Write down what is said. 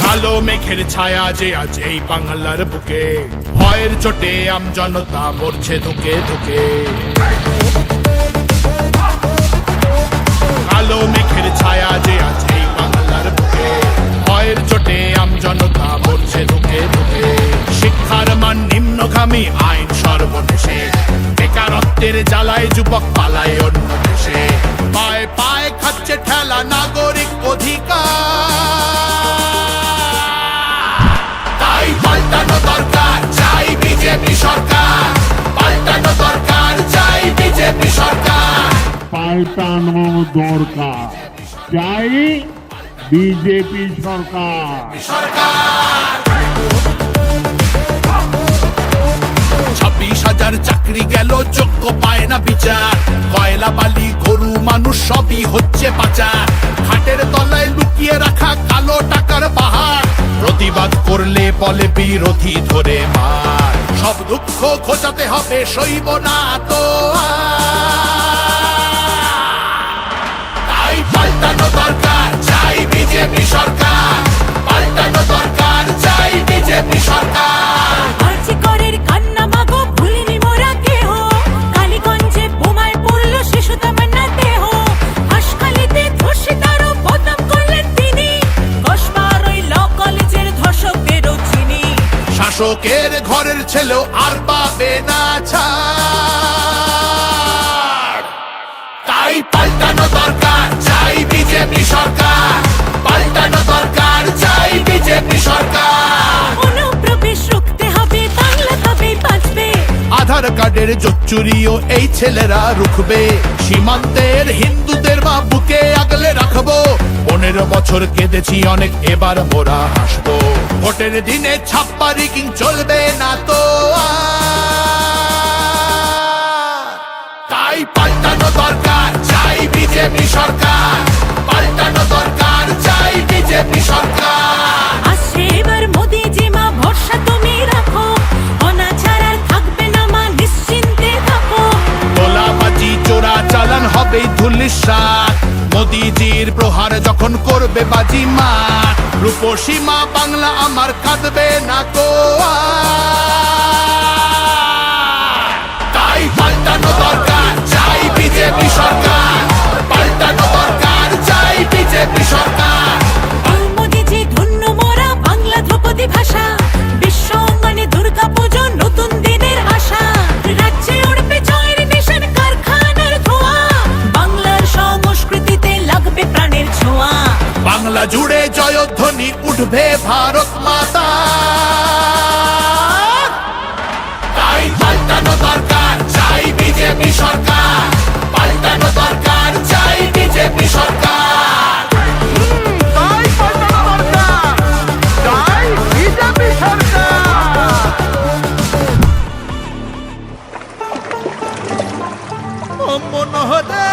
কালো মেঘের ছায়া যে আজ এই বাংলার বুকে, ভয়ের চোটে আমজনতা মরছে ধুকে ধুকে। কালো মেঘের ছায়া যে আজ এই বাংলার বুকে, ভয়ের চোটে আমজনতা মরছে ধুকে ধুকে। শিক্ষার মান নিম্নগামী, আইন সর্বনেশে, বেকারত্বের জ্বালায় যুবক পালায় অন্য দেশে। পায়ে পায়ে খাচ্ছে ঠেলা নাগরিক অধিকার, তাই পাল্টানো দরকার, চাই বিজেপি সরকার। পাল্টানো দরকার, চাই বিজেপি সরকার। পাল্টানো দরকার, চাই বিজেপি সরকার। 26,000 চাকরি গেল, যোগ্য পায় না বিচার। কয়লা বালি গরু মানুষ সবই হচ্ছে পাচার। খাটের তলায় লুকিয়ে রাখা কালো টাকার পাহাড়, প্রতিবাদ করলে বলে বিরোধী ধরে মার। সব দুঃখ খোঁজাতে হবে, সইব না তো তাই পাল্টানো দরকার, চাই বিজেপি সরকার। পাল্টানো দরকার, চাই বিজেপি সরকার। আরজিকরের কান্না মাগো ভুলিনি মোরা কেহ, কালীগঞ্জে বোমায় পড়ল শিশু তামান্না দেহ। হাসখালিতে ধর্ষিতারও বদনাম করলেন তিনি, কসবার ওই ল কলেজের ধর্ষকদেরও চিনি। শাসকের ঘরের ছেলেও আর পাবে না ছাড়, তাই পাল্টানো দরকার, চাই বিজেপি সরকার। পাল্টানো দরকার, চাই বিজেপি সরকার। অনুপ্রবেশ রুখতে হবে, বাংলা তবেই বাঁচবে। আধার কার্ডের জোচ্চুরিও এই ছেলেরা রুখবে। সীমান্তের হিন্দুদের মা বুকে আগলে রাখবো। 15 বছর কেঁদেছি অনেক, এবার মোরা হাসবো। ভোটের দিনে ছাপ্পা রিগিং চলবে না তো আর। তাই পাল্টানো দরকার, চাই বিজেপি সরকার। পাল্টানো দরকার, চাই বিজেপি সরকার। আসছে এবার মোদি জি মা, ভরসা তুমি রাখো। অনাচার আর থাকবে না মা, নিশ্চিন্তে থাকো। তোলাবাজি চোরা চালান হবে ধুলিসাৎ। মোদিজির প্রহার যখন করবে বাজি মার, রূপসী মা বাংলা আমার কাঁদবে না তো আর। তাই পাল্টানো দরকার, চাই বিজেপি সরকার। পাল্টানো দরকার, চাই বিজেপি সরকার। মোদিজি ধন্য মোরা বাংলা ধ্রুপদী ভাষা। বিশ্ব অঙ্গনে দুর্গা পুজো নতুন দিনের আশা। রাজ্যে উঠবে জয়ের নিশান, কারখানার ধোঁয়া। বাংলার সংস্কৃতিতে লাগবে প্রাণের ছোঁয়া। বাংলা জুড়ে জয়ধ্বনি উঠবে ভারত মাতা, তাই পাল্টানো দরকার, চাই বিজেপি সরকার। পাল্টানো দরকার, চাই বিজেপি সরকার। তাই পাল্টানো দরকার, চাই বিজেপি সরকার। মনোহরে